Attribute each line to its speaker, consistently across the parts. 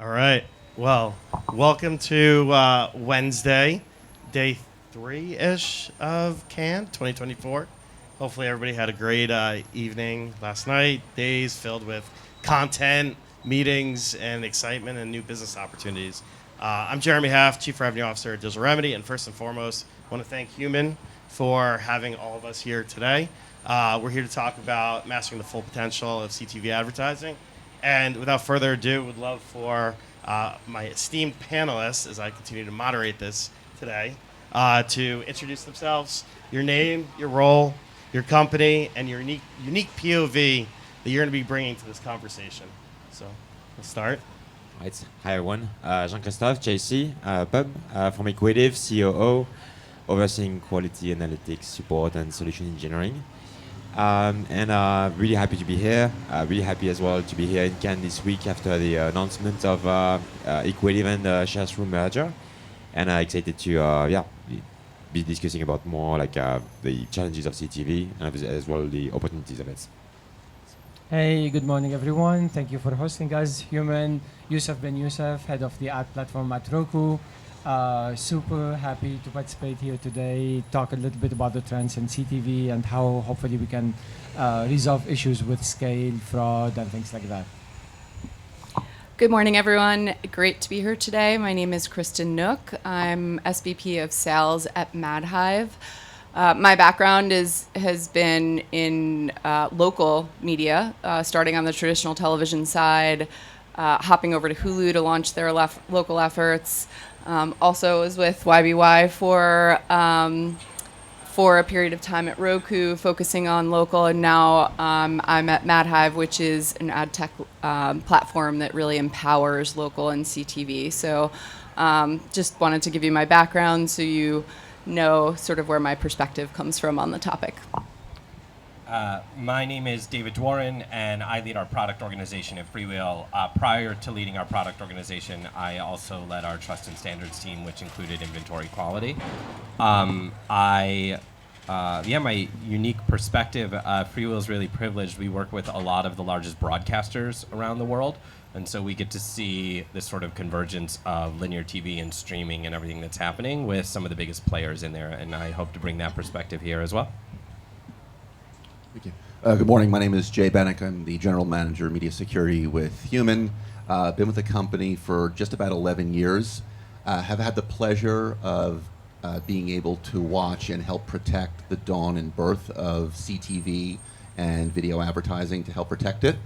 Speaker 1: All right. Well, welcome to Wednesday, day 3-ish of Cannes 2024. Hopefully, everybody had a great evening last night. Days filled with content, meetings, and excitement and new business opportunities. I'm Jeremy Haft, Chief Revenue Officer at Digital Remedy, and first and foremost, I want to thank Human for having all of us here today. We're here to talk about mastering the full potential of CTV advertising. And without further ado, would love for my esteemed panelists, as I continue to moderate this today, to introduce themselves, your name, your role, your company, and your unique POV that you're going to be bringing to this conversation. So, let's start.
Speaker 2: Right. Hi everyone. Jean-Christophe, JC, Pub, from Equative, COO, overseeing quality analytics, support, and solution engineering. And really happy to be here. Really happy as well to be here in Cannes this week after the announcement of Equative and Sharesroom merger. And excited to be discussing about more like the challenges of CTV and as well the opportunities of it.
Speaker 3: Hey, good morning, everyone. Thank you for hosting us. Human, Yusuf Ben Yusuf, head of the ad platform at Roku. Super happy to participate here today, talk a little bit about the trends in CTV and how hopefully we can resolve issues with scale, fraud, and things like that.
Speaker 4: Good morning, everyone. Great to be here today. My name is Kristen Nook. I'm SVP of Sales at MadHive. My background has been in local media, starting on the traditional television side, hopping over to Hulu to launch their local efforts. Also was with YBY for a period of time at Roku, focusing on local, and now I'm at MadHive, which is an ad tech platform that really empowers local and CTV. So just wanted to give you my background so you know sort of where my perspective comes from on the topic.
Speaker 5: My name is David Dworin, and I lead our product organization at Freewheel. Prior to leading our product organization, I also led our trust and standards team, which included inventory quality. My unique perspective, Freewheel is really privileged. We work with a lot of the largest broadcasters around the world, and so we get to see this sort of convergence of linear TV and streaming and everything that's happening with some of the biggest players in there, and I hope to bring that perspective here as well.
Speaker 6: Thank you. Good morning. My name is Jay Bennick. I'm the General Manager of Media Security with Human. Been with the company for just about 11 years. Have had the pleasure of being able to watch and help protect the dawn and birth of CTV and video advertising to help protect it.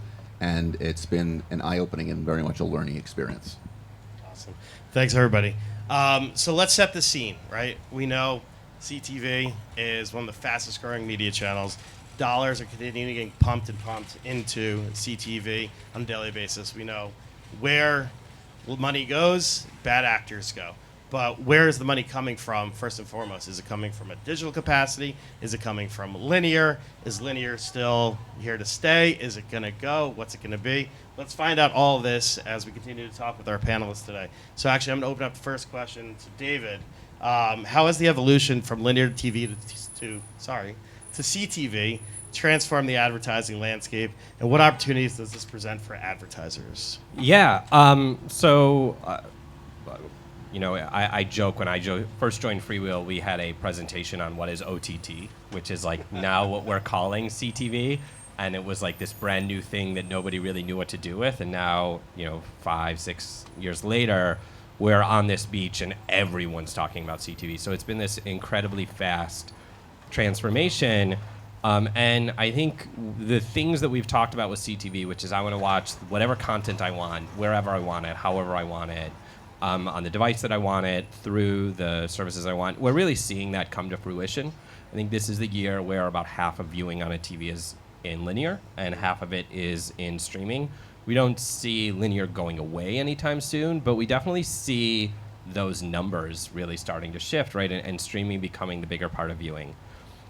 Speaker 6: And it's been an eye-opening and very much a learning experience.
Speaker 1: Awesome. Thanks, everybody. So let's set the scene, right? We know CTV is one of the fastest growing media channels. Dollars are continuing getting pumped into CTV on a daily basis. We know where money goes, bad actors go. But where is the money coming from, first and foremost? Is it coming from a digital capacity? Is it coming from linear? Is linear still here to stay? Is it going to go? What's it going to be? Let's find out all of this as we continue to talk with our panelists today. So actually, I'm going to open up the first question to David. How has the evolution from linear TV to CTV transform the advertising landscape, and what opportunities does this present for advertisers?
Speaker 5: Yeah. I joke when I first joined Freewheel, we had a presentation on what is OTT, which is like now what we're calling CTV, and it was like this brand new thing that nobody really knew what to do with, and now 5-6 years later, we're on this beach and everyone's talking about CTV. So it's been this incredibly fast transformation. And I think the things that we've talked about with CTV, which is I want to watch whatever content I want, wherever I want it, however I want it, on the device that I want it, through the services I want, we're really seeing that come to fruition. I think this is the year where about half of viewing on a TV is in linear and half of it is in streaming. We don't see linear going away anytime soon, but we definitely see those numbers really starting to shift, right? And streaming becoming the bigger part of viewing.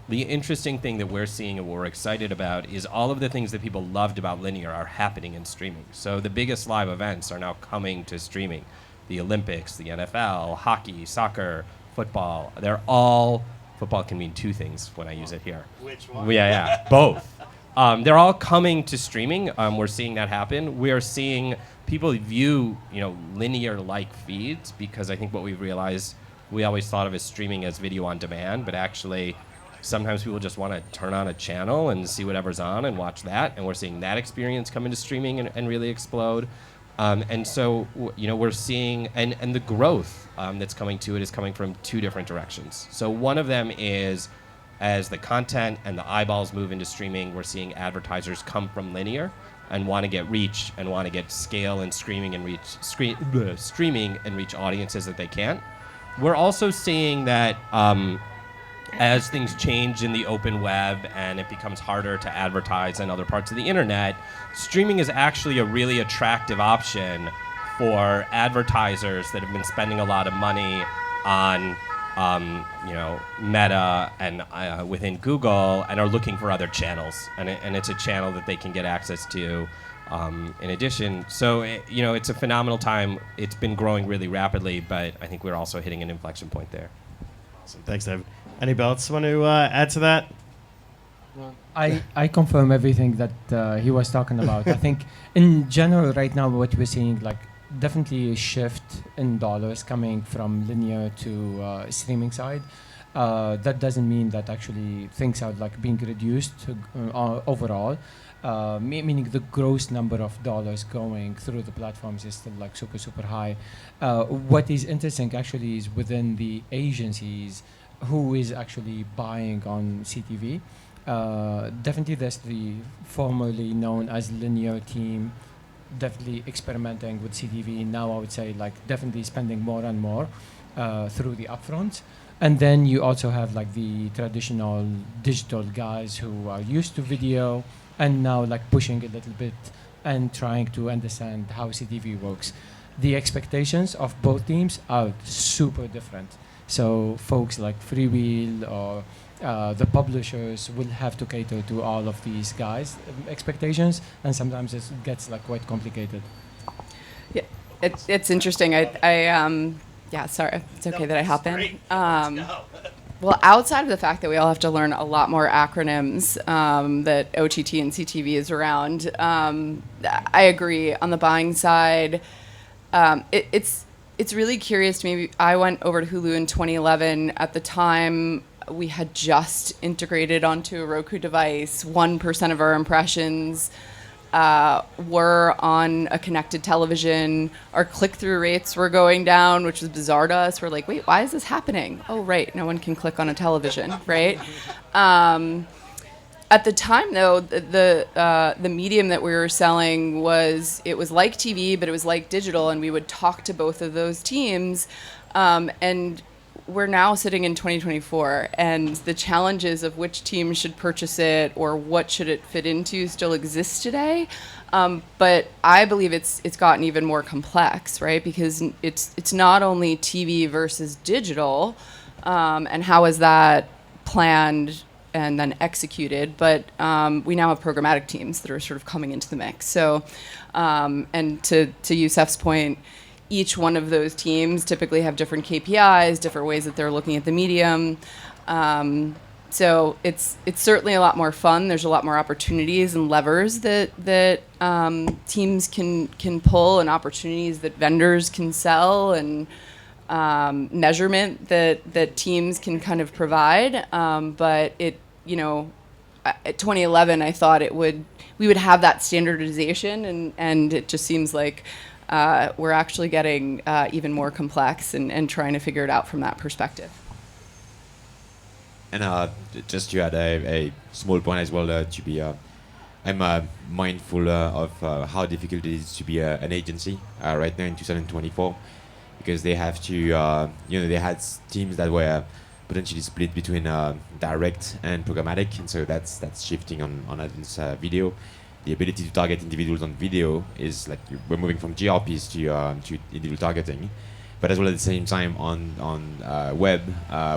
Speaker 5: The interesting thing that we're seeing and what we're excited about is all of the things that people loved about linear are happening in streaming. So the biggest live events are now coming to streaming. The Olympics, the NFL, hockey, soccer, football, they're all, football can mean two things when I use it here.
Speaker 1: Which one?
Speaker 5: Yeah, both. They're all coming to streaming. We're seeing that happen. We're seeing people view, linear-like feeds, because I think what we've realized, we always thought of as streaming as video on demand, but actually sometimes people just want to turn on a channel and see whatever's on and watch that, and we're seeing that experience come into streaming and really explode. And so, we're seeing, and the growth that's coming to it is coming from two different directions. So one of them is, as the content and the eyeballs move into streaming, we're seeing advertisers come from linear and want to get reach and want to get scale and streaming and reach audiences that they can't. We're also seeing that as things change in the open web and it becomes harder to advertise on other parts of the internet, streaming is actually a really attractive option for advertisers that have been spending a lot of money on Meta and within Google, and are looking for other channels, and it's a channel that they can get access to in addition. So it's a phenomenal time. It's been growing really rapidly, but I think we're also hitting an inflection point there.
Speaker 1: Awesome. Thanks, David. Anybody else want to add to that?
Speaker 3: I confirm everything that he was talking about. I think in general right now what we're seeing, like, definitely a shift in dollars coming from linear to streaming side. That doesn't mean that actually things are like being reduced overall. Meaning the gross number of dollars going through the platforms is still like super high. What is interesting actually is within the agencies who is actually buying on CTV. Definitely there's the formerly known as linear team, definitely experimenting with CTV. Now I would say like definitely spending more and more through the upfronts. And then you also have like the traditional digital guys who are used to video and now like pushing a little bit and trying to understand how CTV works. The expectations of both teams are super different. So folks like Freewheel or the publishers will have to cater to all of these guys' expectations, and sometimes it gets like quite complicated.
Speaker 4: Yeah, it's interesting. Yeah, sorry, it's okay that I hop in. Well, outside of the fact that we all have to learn a lot more acronyms that OTT and CTV is around, I agree. On the buying side, it's really curious to me. I went over to Hulu in 2011. At the time, we had just integrated onto a Roku device. 1% of our impressions were on a connected television. Our click-through rates were going down, which was bizarre to us. We're like, wait, why is this happening? Oh, right, no one can click on a television, right? At the time, though, the medium that we were selling was like TV, but it was like digital, and we would talk to both of those teams. And we're now sitting in 2024, and the challenges of which team should purchase it or what should it fit into still exist today. But I believe it's gotten even more complex, right? Because it's not only TV versus digital, and how is that planned and then executed, but we now have programmatic teams that are sort of coming into the mix. So, and to Youssef's point, each one of those teams typically have different KPIs, different ways that they're looking at the medium. So it's certainly a lot more fun. There's a lot more opportunities and levers that teams can pull, and opportunities that vendors can sell, and measurement that teams can kind of provide. But at 2011, I thought we would have that standardization, and it just seems like we're actually getting even more complex and trying to figure it out from that perspective.
Speaker 2: And just to add a small point as well, I'm mindful of how difficult it is to be an agency right now in 2024, because they have to, they had teams that were potentially split between direct and programmatic, and so that's shifting on audience video. The ability to target individuals on video is like we're moving from GRPs to individual targeting, but as well at the same time on web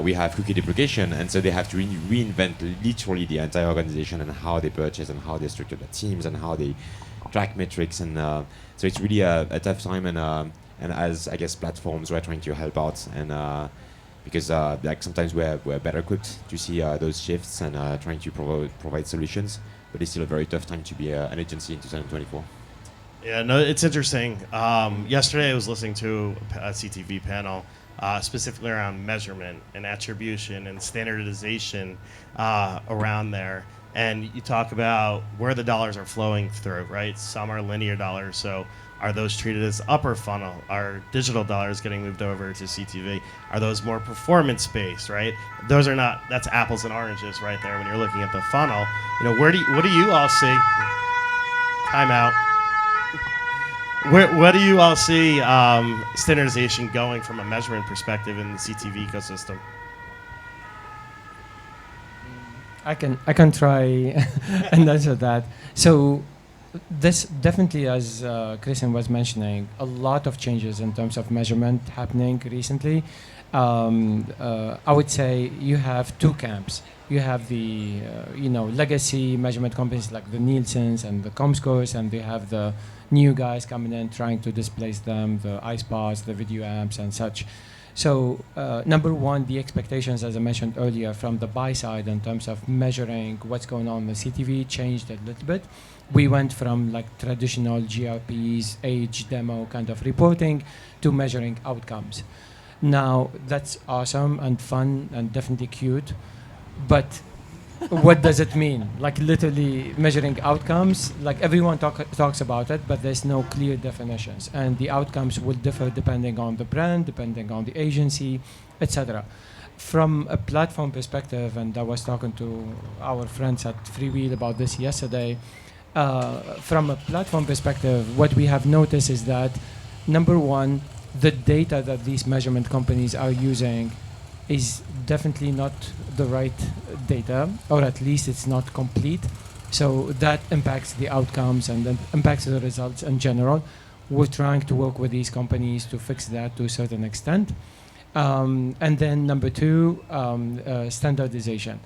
Speaker 2: we have cookie deprecation, and so they have to reinvent literally the entire organization and how they purchase and how they structure their teams and how they track metrics, and so it's really a tough time, and as I guess platforms we're trying to help out, and because like sometimes we're better equipped to see those shifts and trying to provide solutions. But it's still a very tough time to be an agency in 2024.
Speaker 1: Yeah, no, it's interesting. Yesterday, I was listening to a CTV panel specifically around measurement and attribution and standardization around there. And you talk about where the dollars are flowing through, right? Some are linear dollars, so are those treated as upper funnel? Are digital dollars getting moved over to CTV? Are those more performance based, right? Those are not. That's apples and oranges right there when you're looking at the funnel. What do you all see? Timeout. Where do you all see standardization going from a measurement perspective in the CTV ecosystem?
Speaker 3: I can try and answer that. So this definitely, as Christian was mentioning, a lot of changes in terms of measurement happening recently. I would say you have two camps. You have the legacy measurement companies like the Nielsen's and the Comscores, and they have the new guys coming in trying to displace them, the iSpars, the video amps, and such. So number one, the expectations, as I mentioned earlier, from the buy side in terms of measuring what's going on in the CTV changed a little bit. We went from like traditional GRPs, age demo kind of reporting to measuring outcomes. Now that's awesome and fun and definitely cute, but what does it mean? Like literally measuring outcomes, like everyone talks about it, but there's no clear definitions. And the outcomes will differ depending on the brand, depending on the agency, etc. From a platform perspective, and I was talking to our friends at Freewheel about this yesterday, from a platform perspective, what we have noticed is that, number one, the data that these measurement companies are using is definitely not the right data, or at least it's not complete. So that impacts the outcomes and then impacts the results in general. We're trying to work with these companies to fix that to a certain extent. And then number two, standardization.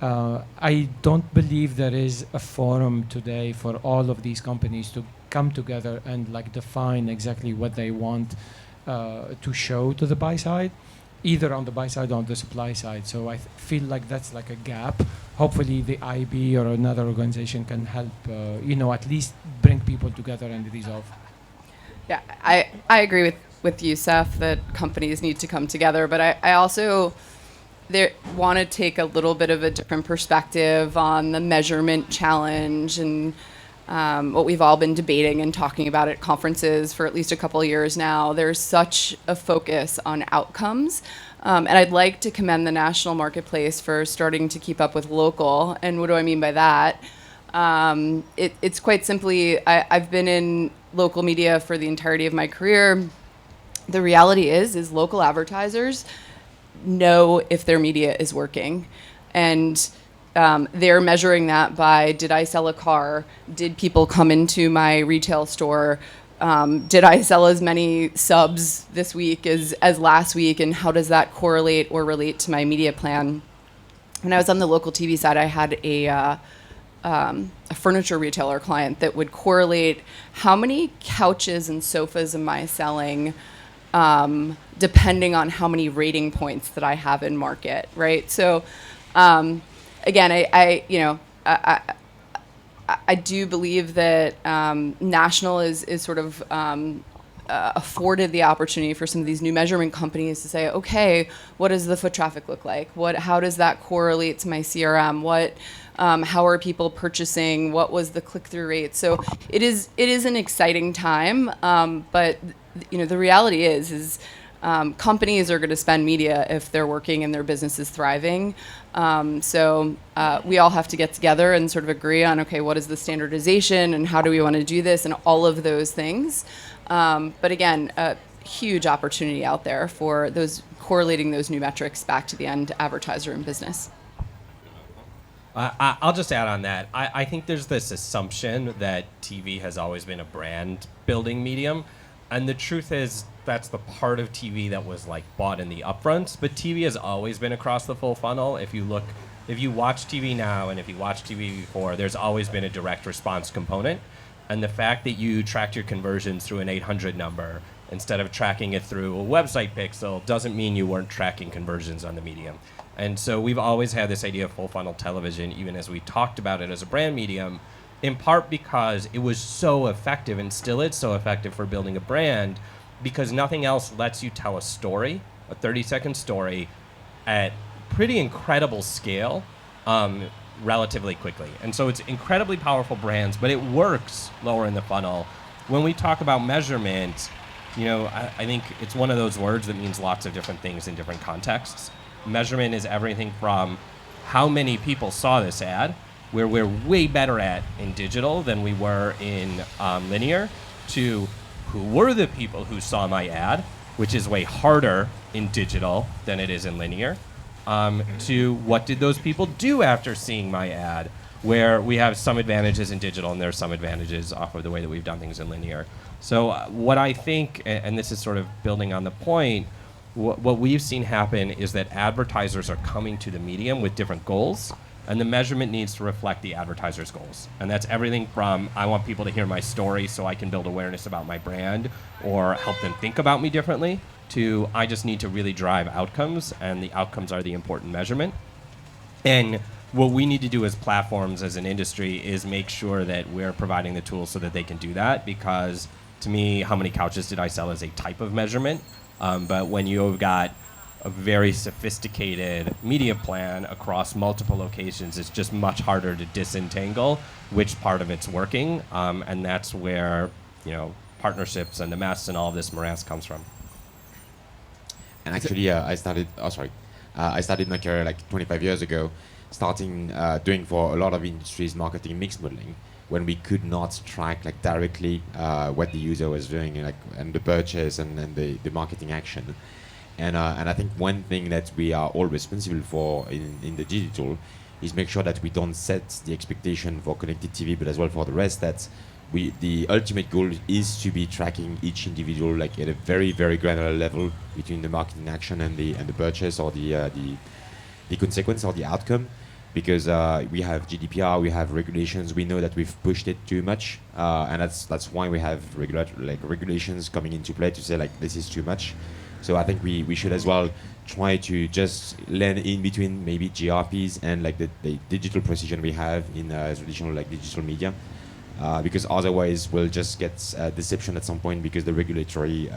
Speaker 3: I don't believe there is a forum today for all of these companies to come together and like define exactly what they want to show to the buy side, either on the buy side or on the supply side. So I feel like that's like a gap. Hopefully the IB or another organization can help, at least bring people together and resolve.
Speaker 4: Yeah, I agree with Youssef that companies need to come together, but I also want to take a little bit of a different perspective on the measurement challenge and what we've all been debating and talking about at conferences for at least a couple of years now. There's such a focus on outcomes. And I'd like to commend the national marketplace for starting to keep up with local. And what do I mean by that? It's quite simply, I've been in local media for the entirety of my career. The reality is local advertisers know if their media is working. And they're measuring that by, did I sell a car? Did people come into my retail store? Did I sell as many subs this week as last week? And how does that correlate or relate to my media plan? When I was on the local TV side, I had a furniture retailer client that would correlate how many couches and sofas am I selling depending on how many rating points that I have in market, right? So again, I do believe that national is sort of afforded the opportunity for some of these new measurement companies to say, okay, what does the foot traffic look like? How does that correlate to my CRM? How are people purchasing? What was the click-through rate? So it is an exciting time, but the reality is companies are going to spend media if they're working and their business is thriving. So we all have to get together and sort of agree on, okay, what is the standardization and how do we want to do this and all of those things. But again, a huge opportunity out there for correlating those new metrics back to the end advertiser and business.
Speaker 5: I'll just add on that. I think there's this assumption that TV has always been a brand building medium. And the truth is that's the part of TV that was like bought in the upfronts, but TV has always been across the full funnel. If you watch TV now and if you watch TV before, there's always been a direct response component. And the fact that you tracked your conversions through an 800 number instead of tracking it through a website pixel doesn't mean you weren't tracking conversions on the medium. And so we've always had this idea of full funnel television, even as we talked about it as a brand medium. in part because it was so effective and still is so effective for building a brand, because nothing else lets you tell a story, a 30-second story, at pretty incredible scale relatively quickly. And so it's incredibly powerful brands, but it works lower in the funnel. When we talk about measurement, I think it's one of those words that means lots of different things in different contexts. Measurement is everything from how many people saw this ad, where we're way better at in digital than we were in linear, to who were the people who saw my ad, which is way harder in digital than it is in linear, to what did those people do after seeing my ad, where we have some advantages in digital and there are some advantages off of the way that we've done things in linear. So what I think, and this is sort of building on the point, what we've seen happen is that advertisers are coming to the medium with different goals, and the measurement needs to reflect the advertiser's goals. And that's everything from, I want people to hear my story so I can build awareness about my brand or help them think about me differently, to I just need to really drive outcomes, and the outcomes are the important measurement. And what we need to do as platforms, as an industry, is make sure that we're providing the tools so that they can do that, because to me, how many couches did I sell is a type of measurement. But when you've got a very sophisticated media plan across multiple locations, it's just much harder to disentangle which part of it's working. And that's where, partnerships and the mess and all of this morass comes from.
Speaker 2: And actually, I started my career like 25 years ago, doing for a lot of industries marketing mix modeling, when we could not track like directly what the user was doing, and the purchase and the marketing action. And I think one thing that we are all responsible for in the digital is make sure that we don't set the expectation for connected TV, but as well for the rest, that the ultimate goal is to be tracking each individual like at a very, very granular level between the marketing action and the purchase, or the consequence or the outcome. Because we have GDPR, we have regulations. We know that we've pushed it too much, and that's why we have regulations coming into play to say like this is too much. So I think we should as well try to just land in between maybe GRPs and like the digital precision we have in traditional like digital media, because otherwise we'll just get deception at some point, because the regulatory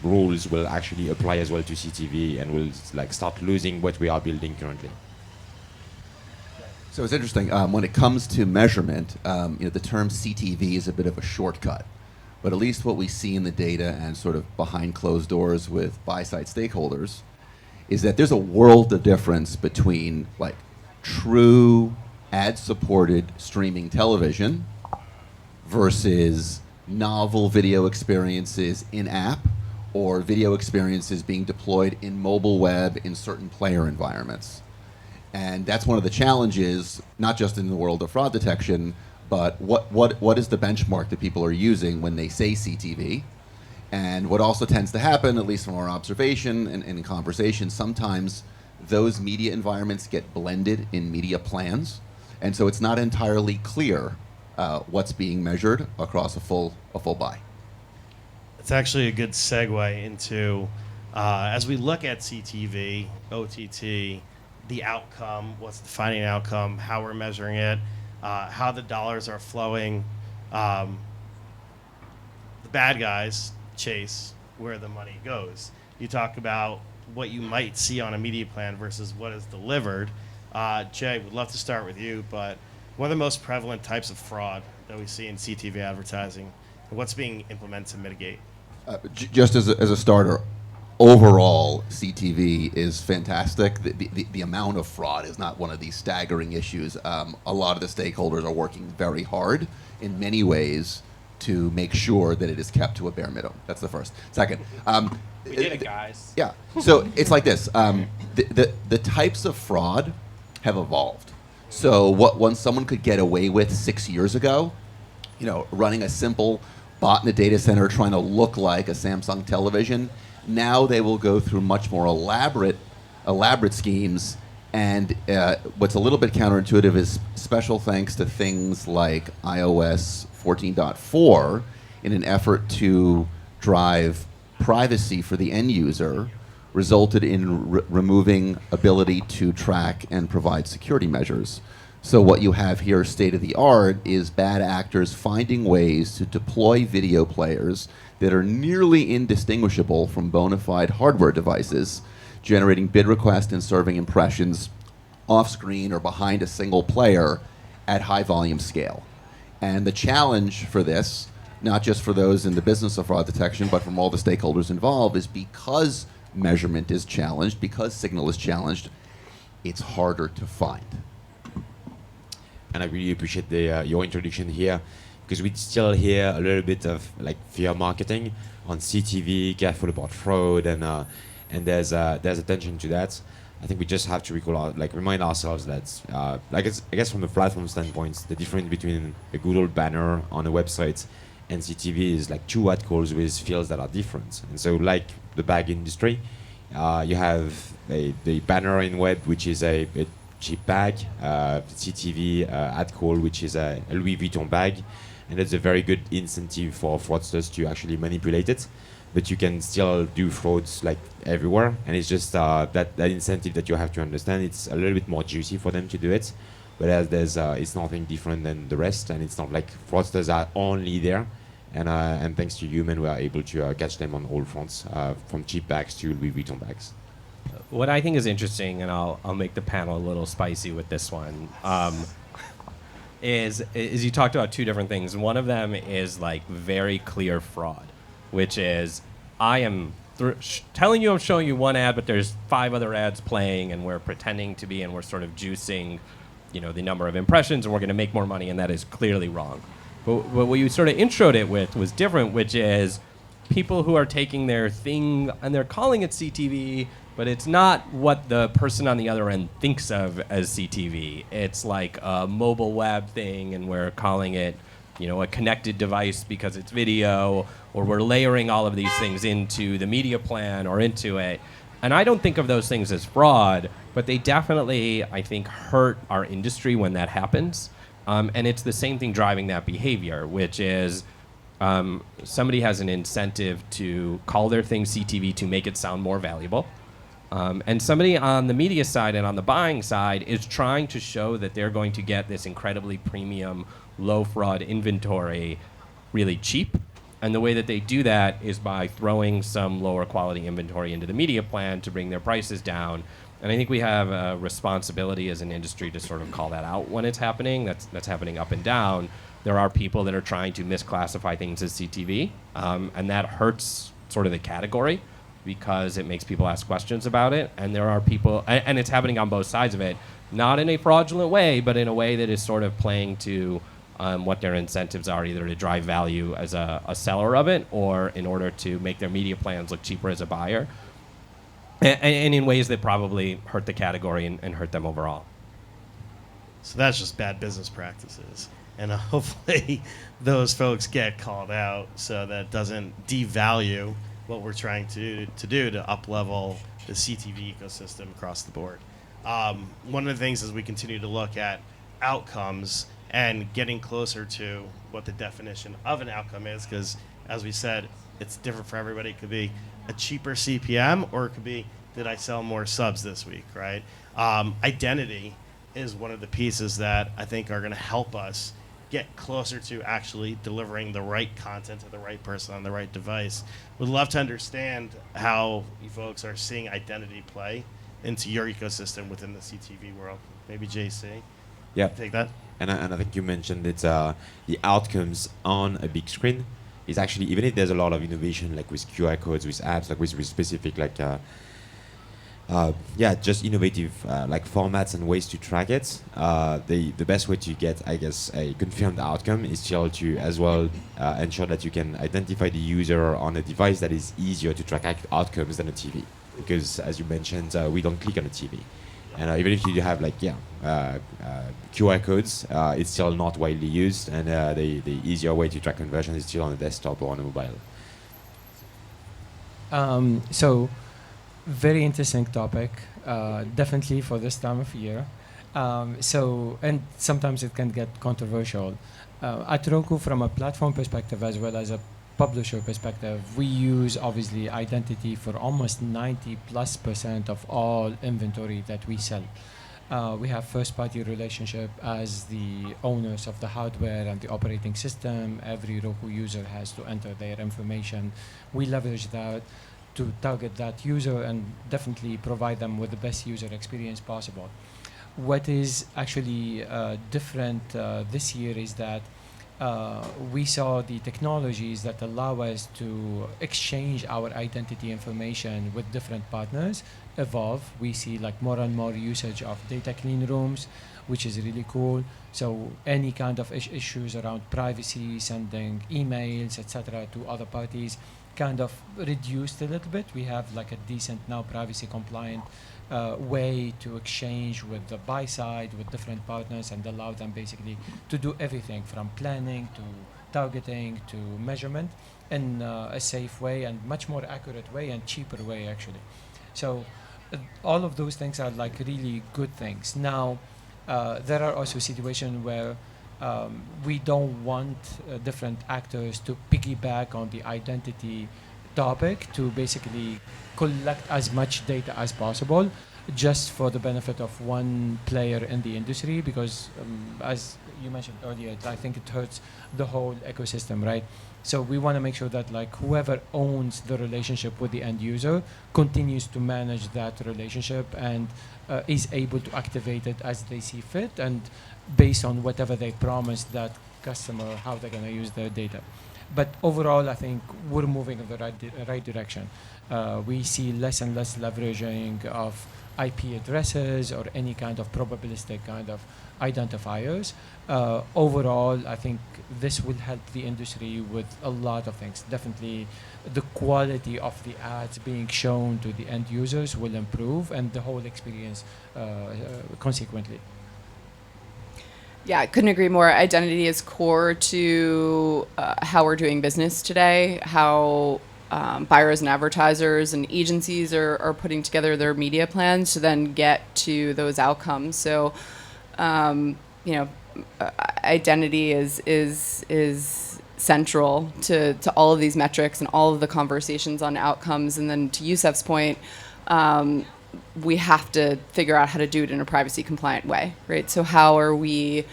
Speaker 2: rules will actually apply as well to CTV, and we'll like start losing what we are building currently.
Speaker 6: So it's interesting, when it comes to measurement, the term CTV is a bit of a shortcut, but at least what we see in the data and sort of behind closed doors with buy-side stakeholders is that there's a world of difference between like true ad-supported streaming television versus novel video experiences in-app, or video experiences being deployed in mobile web in certain player environments. And that's one of the challenges, not just in the world of fraud detection, but what is the benchmark that people are using when they say CTV? And what also tends to happen, at least from our observation and in conversation, sometimes those media environments get blended in media plans. And so it's not entirely clear what's being measured across a full buy.
Speaker 1: It's actually a good segue into, as we look at CTV, OTT, the outcome, what's defining an outcome, how we're measuring it, how the dollars are flowing. The bad guys chase where the money goes. You talk about what you might see on a media plan versus what is delivered. Jay, we'd love to start with you, but one of the most prevalent types of fraud that we see in CTV advertising, and what's being implemented to mitigate?
Speaker 6: Just as a starter, overall, CTV is fantastic. The amount of fraud is not one of these staggering issues. A lot of the stakeholders are working very hard in many ways to make sure that it is kept to a bare minimum. That's the first. Second,
Speaker 5: We did it, guys.
Speaker 6: yeah. So it's like this. The types of fraud have evolved. So what someone could get away with 6 years ago, running a simple bot in a data center trying to look like a Samsung television, now they will go through much more elaborate schemes. And what's a little bit counterintuitive is special thanks to things like iOS 14.4 in an effort to drive privacy for the end user, resulted in removing ability to track and provide security measures. So what you have here, state of the art, is bad actors finding ways to deploy video players that are nearly indistinguishable from bona fide hardware devices, generating bid requests and serving impressions off screen or behind a single player at high volume scale. And the challenge for this, not just for those in the business of fraud detection, but from all the stakeholders involved, is because measurement is challenged, because signal is challenged, it's harder to find.
Speaker 2: And I really appreciate your introduction here, because we still hear a little bit of like fear marketing on CTV, careful about fraud, and there's attention to that. I think we just have to remind ourselves that, I guess from the platform standpoint, the difference between a good old banner on a website and CTV is like two ad calls with fields that are different. And so, like the bag industry, you have the banner in web, which is a cheap bag, CTV ad call, which is a Louis Vuitton bag, and it's a very good incentive for fraudsters to actually manipulate it. But you can still do frauds like everywhere, and it's just that incentive that you have to understand. It's a little bit more juicy for them to do it, but as it's nothing different than the rest, and it's not like fraudsters are only there. And thanks to human, we are able to catch them on all fronts, from cheap bags to Louis Vuitton bags.
Speaker 5: What I think is interesting, and I'll make the panel a little spicy with this one, is you talked about two different things. One of them is like very clear fraud, which is I am telling you I'm showing you one ad, but there's 5 other ads playing, and we're pretending to be, and we're sort of juicing, the number of impressions, and we're going to make more money, and that is clearly wrong. But what you sort of introed it with was different, which is people who are taking their thing and they're calling it CTV, but it's not what the person on the other end thinks of as CTV. It's like a mobile web thing, and we're calling it, a connected device because it's video, or we're layering all of these things into the media plan or into it. And I don't think of those things as fraud, but they definitely, I think, hurt our industry when that happens. And it's the same thing driving that behavior, which is somebody has an incentive to call their thing CTV to make it sound more valuable. And somebody on the media side and on the buying side is trying to show that they're going to get this incredibly premium, low fraud inventory really cheap. And the way that they do that is by throwing some lower quality inventory into the media plan to bring their prices down. And I think we have a responsibility as an industry to sort of call that out when it's happening. That's happening up and down. There are people that are trying to misclassify things as CTV, and that hurts sort of the category because it makes people ask questions about it. And there are people, and it's happening on both sides of it, not in a fraudulent way, but in a way that is sort of playing to what their incentives are, either to drive value as a seller of it or in order to make their media plans look cheaper as a buyer. And in ways that probably hurt the category and hurt them overall.
Speaker 1: So that's just bad business practices. And hopefully those folks get called out so that it doesn't devalue what we're trying to do to up-level the CTV ecosystem across the board. One of the things as we continue to look at outcomes and getting closer to what the definition of an outcome is, because as we said, it's different for everybody. It could be a cheaper CPM, or it could be, did I sell more subs this week, right? Identity is one of the pieces that I think are going to help us get closer to actually delivering the right content to the right person on the right device. Would love to understand how you folks are seeing identity play into your ecosystem within the CTV world. Maybe JC?
Speaker 2: Yeah.
Speaker 1: Take that?
Speaker 2: And I think you mentioned it's the outcomes on a big screen is actually, even if there's a lot of innovation like with QR codes, with apps, like with specific like just innovative like formats and ways to track it. The best way to get, I guess, a confirmed outcome is still to as well ensure that you can identify the user on a device that is easier to track outcomes than a TV, because as you mentioned, we don't click on a TV. And even if you have like QR codes, it's still not widely used, and the easier way to track conversion is still on a desktop or on a mobile.
Speaker 3: So, very interesting topic, definitely for this time of year. And sometimes it can get controversial. At Roku, from a platform perspective as well as a publisher perspective, we use obviously identity for almost 90+% of all inventory that we sell. We have first-party relationship as the owners of the hardware and the operating system. Every Roku user has to enter their information. We leverage that to target that user and definitely provide them with the best user experience possible. What is actually different this year is that we saw the technologies that allow us to exchange our identity information with different partners evolve. We see like more and more usage of data clean rooms, which is really cool. So any kind of issues around privacy, sending emails, etc., to other parties, kind of reduced a little bit. We have like a decent now privacy compliant way to exchange with the buy side, with different partners, and allow them basically to do everything from planning to targeting to measurement in a safe way and much more accurate way and cheaper way actually. So all of those things are like really good things. Now there are also situations where we don't want different actors to piggyback on the identity topic to basically collect as much data as possible just for the benefit of one player in the industry because as you mentioned earlier, I think it hurts the whole ecosystem, right? So we want to make sure that like whoever owns the relationship with the end user continues to manage that relationship and is able to activate it as they see fit and based on whatever they promised that customer, how they're going to use their data. But overall, I think we're moving in the right direction. We see less and less leveraging of IP addresses or any kind of probabilistic kind of identifiers. Overall, I think this will help the industry with a lot of things. Definitely the quality of the ads being shown to the end users will improve and the whole experience consequently.
Speaker 4: Yeah, I couldn't agree more. Identity is core to how we're doing business today, how buyers and advertisers and agencies are putting together their media plans to then get to those outcomes. So, identity is central to all of these metrics and all of the conversations on outcomes. And then to Youssef's point, we have to figure out how to do it in a privacy compliant way, right? So how are we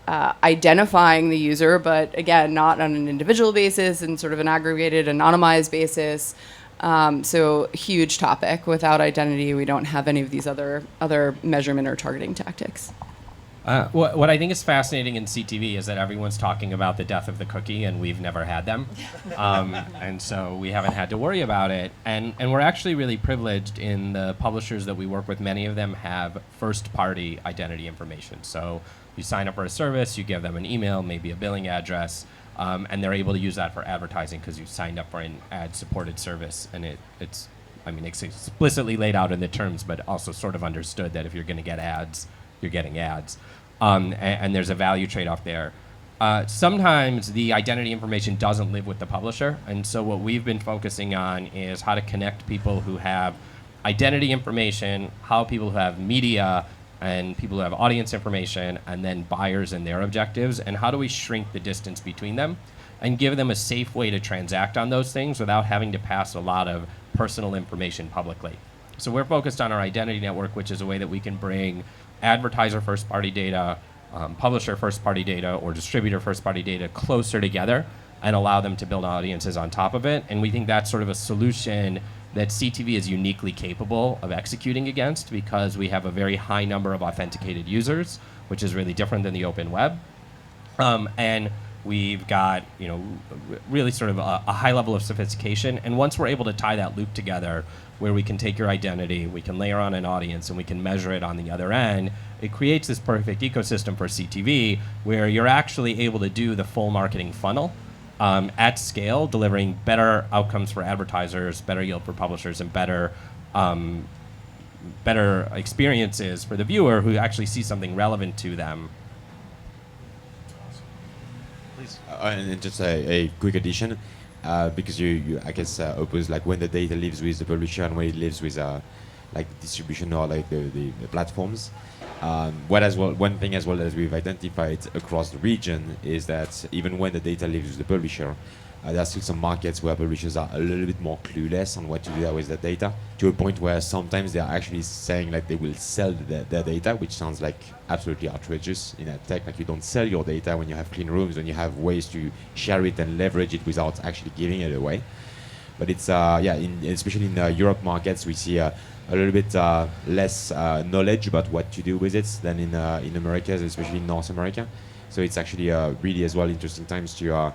Speaker 4: identifying the user, but again, not on an individual basis and sort of an aggregated, anonymized basis. So huge topic. Without identity, we don't have any of these other measurement or targeting tactics.
Speaker 5: What I think is fascinating in CTV is that everyone's talking about the death of the cookie, and we've never had them. And so we haven't had to worry about it. And we're actually really privileged in the publishers that we work with. Many of them have first-party identity information. So you sign up for a service, you give them an email, maybe a billing address, and they're able to use that for advertising because you signed up for an ad-supported service. And it's explicitly laid out in the terms, but also sort of understood that if you're going to get ads, you're getting ads. And there's a value trade-off there. Sometimes the identity information doesn't live with the publisher, and so what we've been focusing on is how to connect people who have identity information, how people who have media, and people who have audience information, and then buyers and their objectives, and how do we shrink the distance between them and give them a safe way to transact on those things without having to pass a lot of personal information publicly. So we're focused on our identity network, which is a way that we can bring advertiser first-party data, publisher first-party data, or distributor first-party data closer together and allow them to build audiences on top of it. And we think that's sort of a solution that CTV is uniquely capable of executing against because we have a very high number of authenticated users, which is really different than the open web. And we've got really sort of a high level of sophistication. And once we're able to tie that loop together, where we can take your identity, we can layer on an audience, and we can measure it on the other end, it creates this perfect ecosystem for CTV where you're actually able to do the full marketing funnel at scale, delivering better outcomes for advertisers, better yield for publishers, and better experiences for the viewer who actually sees something relevant to them.
Speaker 1: Please.
Speaker 2: And just a quick addition, because you I guess oppose like when the data lives with the publisher and when it lives with like the distribution or like the platforms. One thing as well as we've identified across the region is that even when the data lives with the publisher, There are still some markets where publishers are a little bit more clueless on what to do with the data, to a point where sometimes they are actually saying like they will sell their data, which sounds like absolutely outrageous in ad tech. Like you don't sell your data when you have clean rooms, when you have ways to share it and leverage it without actually giving it away. But it's especially in Europe markets, we see a little bit less knowledge about what to do with it than in Americas, especially in North America. So it's actually really as well interesting times to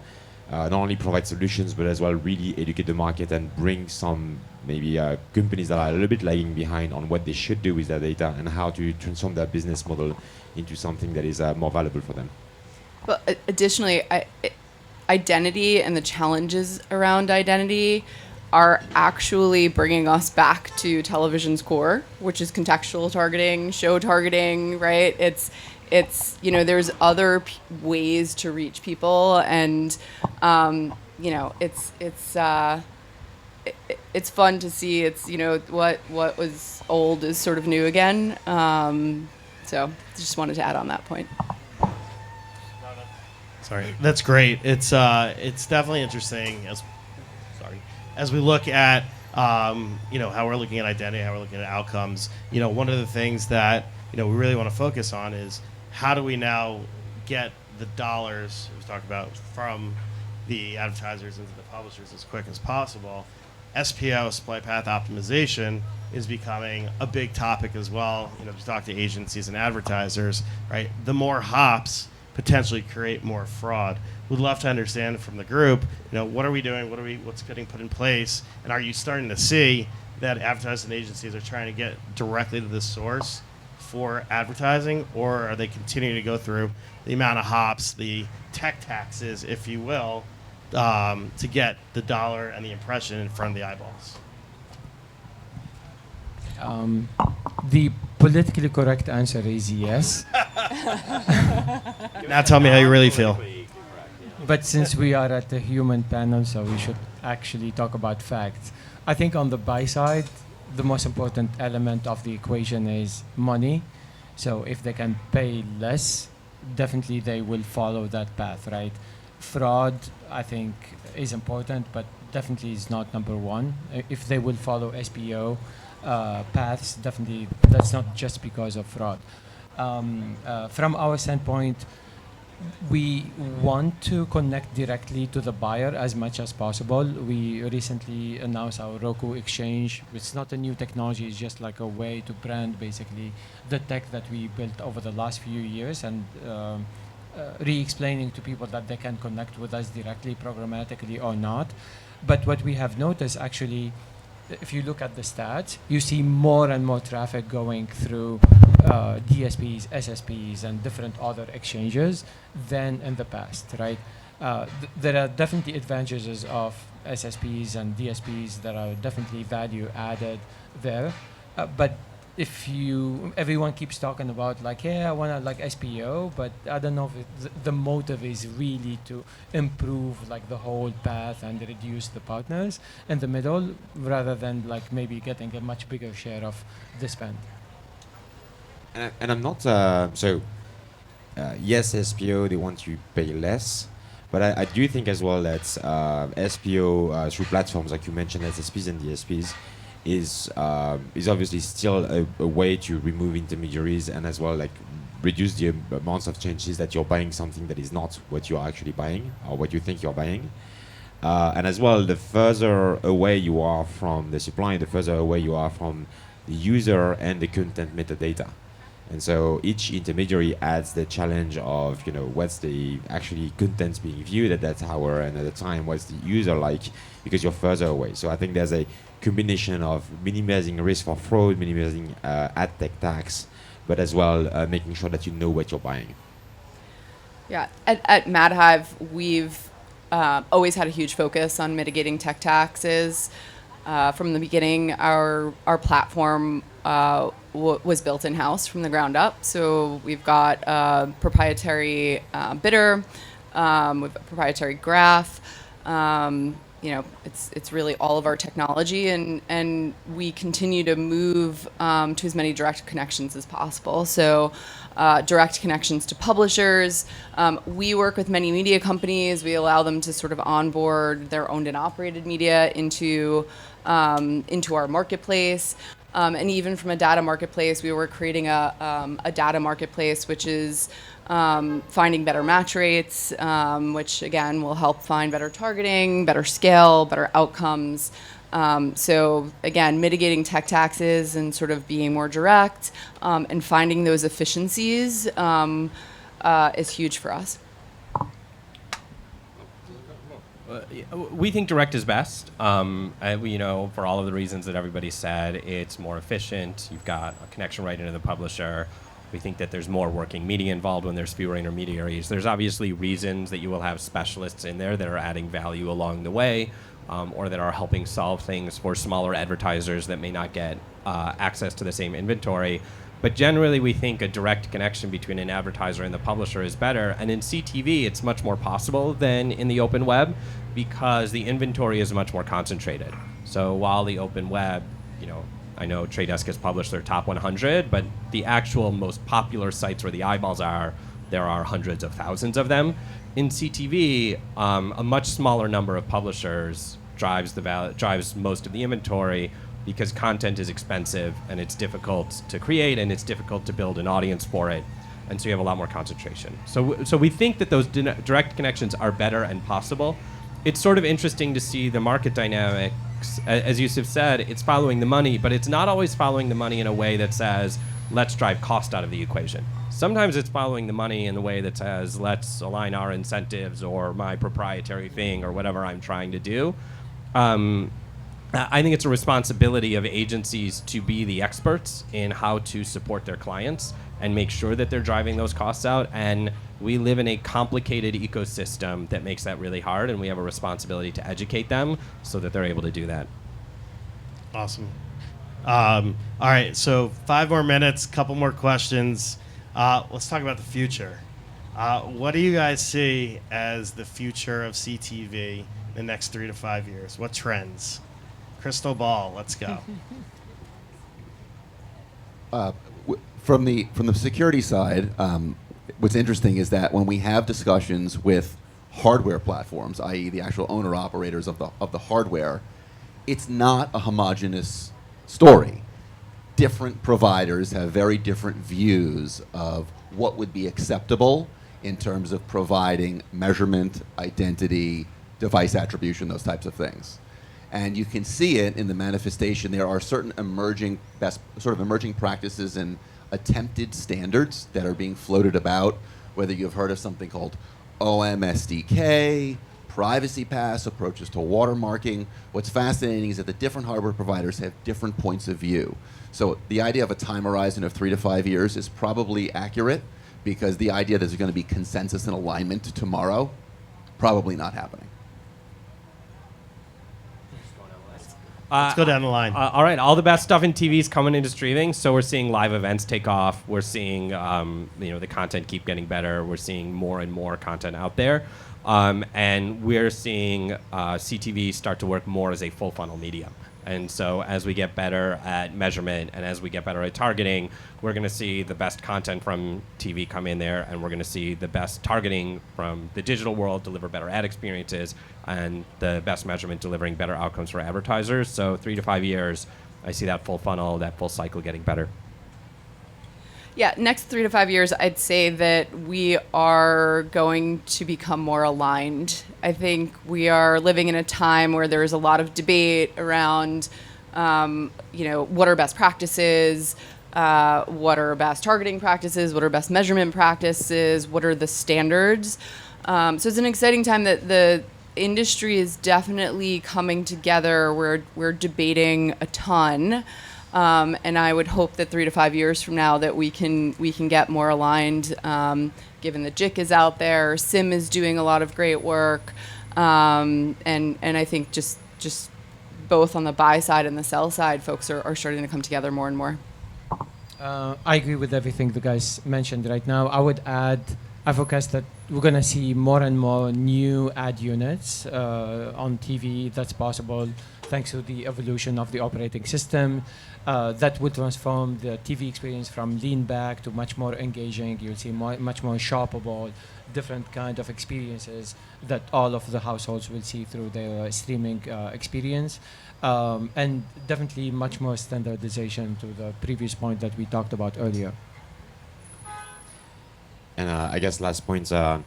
Speaker 2: not only provide solutions, but as well really educate the market and bring some maybe companies that are a little bit lagging behind on what they should do with their data and how to transform their business model into something that is more valuable for them.
Speaker 4: Well, additionally, identity and the challenges around identity are actually bringing us back to television's core, which is contextual targeting, show targeting, right? It's there's other ways to reach people, and it's fun to see. It's what was old is sort of new again. So just wanted to add on that point.
Speaker 1: Sorry, that's great. It's definitely interesting as we look at how we're looking at identity, how we're looking at outcomes. One of the things that we really want to focus on is how do we now get the dollars we talked about from the advertisers into the publishers as quick as possible. SPO, supply path optimization, is becoming a big topic as well. If you talk to agencies and advertisers, right, the more hops potentially create more fraud. We'd love to understand from the group, what are we doing? What's getting put in place? And are you starting to see that advertising agencies are trying to get directly to the source for advertising, or are they continuing to go through the amount of hops, the tech taxes, if you will, to get the dollar and the impression in front of the eyeballs?
Speaker 3: The politically correct answer is yes.
Speaker 1: Now tell me how you really feel.
Speaker 3: But since we are at the human panel, so we should actually talk about facts. I think on the buy side, the most important element of the equation is money. So if they can pay less, definitely they will follow that path, right? Fraud, I think, is important, but definitely is not number one. If they will follow SPO paths, definitely that's not just because of fraud. From our standpoint, we want to connect directly to the buyer as much as possible. We recently announced our Roku Exchange. It's not a new technology, it's just like a way to brand basically the tech that we built over the last few years, and re-explaining to people that they can connect with us directly, programmatically or not. But what we have noticed actually, if you look at the stats, you see more and more traffic going through DSPs, SSPs, and different other exchanges than in the past, right? There are definitely advantages of SSPs and DSPs that are definitely value added there. But if everyone keeps talking about like, I want to like SPO, but I don't know if the motive is really to improve like the whole path and reduce the partners in the middle, rather than like maybe getting a much bigger share of the spend.
Speaker 2: And I'm not yes, SPO, they want to pay less, but I do think as well that SPO through platforms like you mentioned, SSPs and DSPs, is obviously still a way to remove intermediaries and as well like reduce the amounts of chances that you're buying something that is not what you're actually buying or what you think you're buying. And as well, the further away you are from the supply, the further away you are from the user and the content metadata. And so each intermediary adds the challenge of, what's the actually contents being viewed at that hour and at the time, what's the user like, because you're further away. So I think there's a combination of minimizing risk for fraud, minimizing ad tech tax, but as well making sure that you know what you're buying.
Speaker 4: Yeah, at MadHive, we've always had a huge focus on mitigating tech taxes. From the beginning, our platform was built in-house from the ground up. So we've got a proprietary bidder, we've got proprietary graph, it's really all of our technology, and we continue to move to as many direct connections as possible. So direct connections to publishers. We work with many media companies. We allow them to sort of onboard their owned and operated media into our marketplace. And even from a data marketplace, we were creating a data marketplace, which is finding better match rates, which again will help find better targeting, better scale, better outcomes. So again, mitigating tech taxes and sort of being more direct and finding those efficiencies is huge for us.
Speaker 5: We think direct is best. For all of the reasons that everybody said, it's more efficient. You've got a connection right into the publisher. We think that there's more working media involved when there's fewer intermediaries. There's obviously reasons that you will have specialists in there that are adding value along the way, or that are helping solve things for smaller advertisers that may not get access to the same inventory. But generally, we think a direct connection between an advertiser and the publisher is better. And in CTV, it's much more possible than in the open web because the inventory is much more concentrated. So while the open web, I know Trade Desk has published their top 100, but the actual most popular sites where the eyeballs are, there are hundreds of thousands of them. In CTV, a much smaller number of publishers drives most of the inventory because content is expensive and it's difficult to create and it's difficult to build an audience for it. And so you have a lot more concentration. So we think that those direct connections are better and possible. It's sort of interesting to see the market dynamics. As Yusuf said, it's following the money, but it's not always following the money in a way that says, let's drive cost out of the equation. Sometimes it's following the money in the way that says, let's align our incentives or my proprietary thing or whatever I'm trying to do. I think it's a responsibility of agencies to be the experts in how to support their clients and make sure that they're driving those costs out. And we live in a complicated ecosystem that makes that really hard, and we have a responsibility to educate them so that they're able to do that.
Speaker 1: Awesome. All right, so 5 more minutes, couple more questions. Let's talk about the future. What do you guys see as the future of CTV in the next 3 to 5 years? What trends? Crystal ball, let's go.
Speaker 6: From the security side, what's interesting is that when we have discussions with hardware platforms, i.e. the actual owner-operators of the hardware, it's not a homogeneous story. Different providers have very different views of what would be acceptable in terms of providing measurement, identity, device attribution, those types of things. And you can see it in the manifestation. There are certain emerging practices and attempted standards that are being floated about, whether you've heard of something called OMSDK, Privacy Pass, approaches to watermarking. What's fascinating is that the different hardware providers have different points of view. So the idea of a time horizon of 3 to 5 years is probably accurate, because the idea that there's going to be consensus and alignment tomorrow, probably not happening.
Speaker 1: Let's go down the line.
Speaker 5: All right, all the best stuff in TV is coming into streaming. So we're seeing live events take off. We're seeing the content keep getting better. We're seeing more and more content out there, and we're seeing CTV start to work more as a full funnel medium. And so as we get better at measurement and as we get better at targeting, we're going to see the best content from TV come in there, and we're going to see the best targeting from the digital world deliver better ad experiences, and the best measurement delivering better outcomes for advertisers. So 3 to 5 years, I see that full funnel, that full cycle getting better.
Speaker 4: Yeah, next 3 to 5 years, I'd say that we are going to become more aligned. I think we are living in a time where there's a lot of debate around, what are best practices, what are best targeting practices, what are best measurement practices, what are the standards. So it's an exciting time that the industry is definitely coming together. We're debating a ton. And I would hope that 3 to 5 years from now that we can get more aligned, given that JIC is out there, SIM is doing a lot of great work, and I think just both on the buy side and the sell side, folks are starting to come together more and more.
Speaker 3: I agree with everything the guys mentioned right now. I would add I forecast that we're going to see more and more new ad units on TV. That's possible thanks to the evolution of the operating system. That will transform the TV experience from lean back to much more engaging. You'll see much more shoppable, different kind of experiences that all of the households will see through their streaming experience. And definitely much more standardization to the previous point that we talked about earlier.
Speaker 2: And I guess last point, all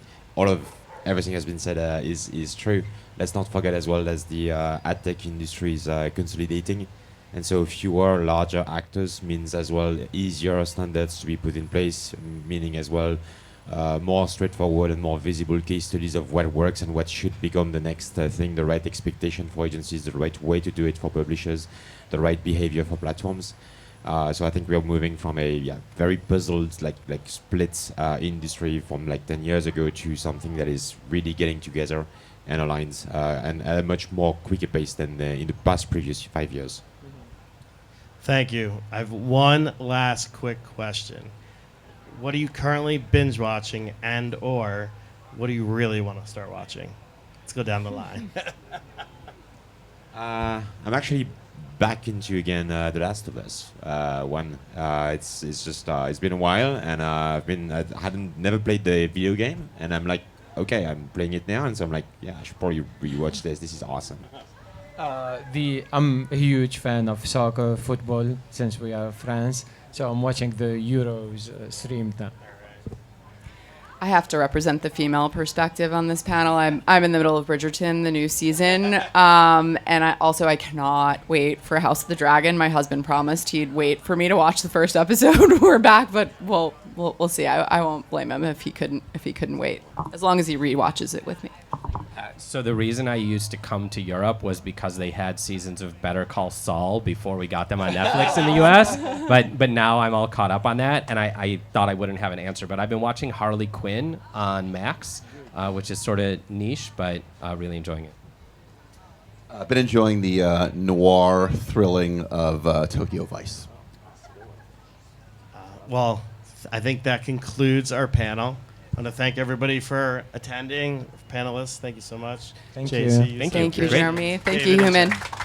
Speaker 2: of everything has been said is true. Let's not forget as well as the ad tech industry is consolidating. And so fewer larger actors means as well easier standards to be put in place, meaning as well more straightforward and more visible case studies of what works and what should become the next thing, the right expectation for agencies, the right way to do it for publishers, the right behavior for platforms. So I think we are moving from a very puzzled, like split industry from like 10 years ago to something that is really getting together and aligns and at a much more quicker pace than in the past previous 5 years.
Speaker 1: Thank you. I have one last quick question. What are you currently binge watching, and or what do you really want to start watching? Let's go down the line.
Speaker 2: I'm actually back into again The Last of Us one. It's just it's been a while, and I hadn't never played the video game, and I'm like, okay, I'm playing it now, and so I'm like, yeah, I should probably rewatch this. This is awesome.
Speaker 3: I'm a huge fan of soccer, football, since we are France. So I'm watching the Euros streamed now.
Speaker 4: I have to represent the female perspective on this panel. I'm in the middle of Bridgerton, the new season, and I cannot wait for House of the Dragon. My husband promised he'd wait for me to watch the first episode. We're back, but we'll see. I won't blame him if he couldn't wait, as long as he rewatches it with me.
Speaker 5: So the reason I used to come to Europe was because they had seasons of Better Call Saul before we got them on Netflix in the U.S. But now I'm all caught up on that, and I thought I wouldn't have an answer. But I've been watching Harley Quinn on Max, which is sort of niche, but really enjoying it.
Speaker 6: I've been enjoying the noir thrilling of Tokyo Vice.
Speaker 1: Well, I think that concludes our panel. I want to thank everybody for attending. Panelists, thank you so much.
Speaker 3: Thank
Speaker 1: JC,
Speaker 3: you.
Speaker 5: Thank
Speaker 4: Thank you,
Speaker 5: Great.
Speaker 4: Jeremy. Thank
Speaker 1: David
Speaker 4: you,
Speaker 1: and
Speaker 4: Human.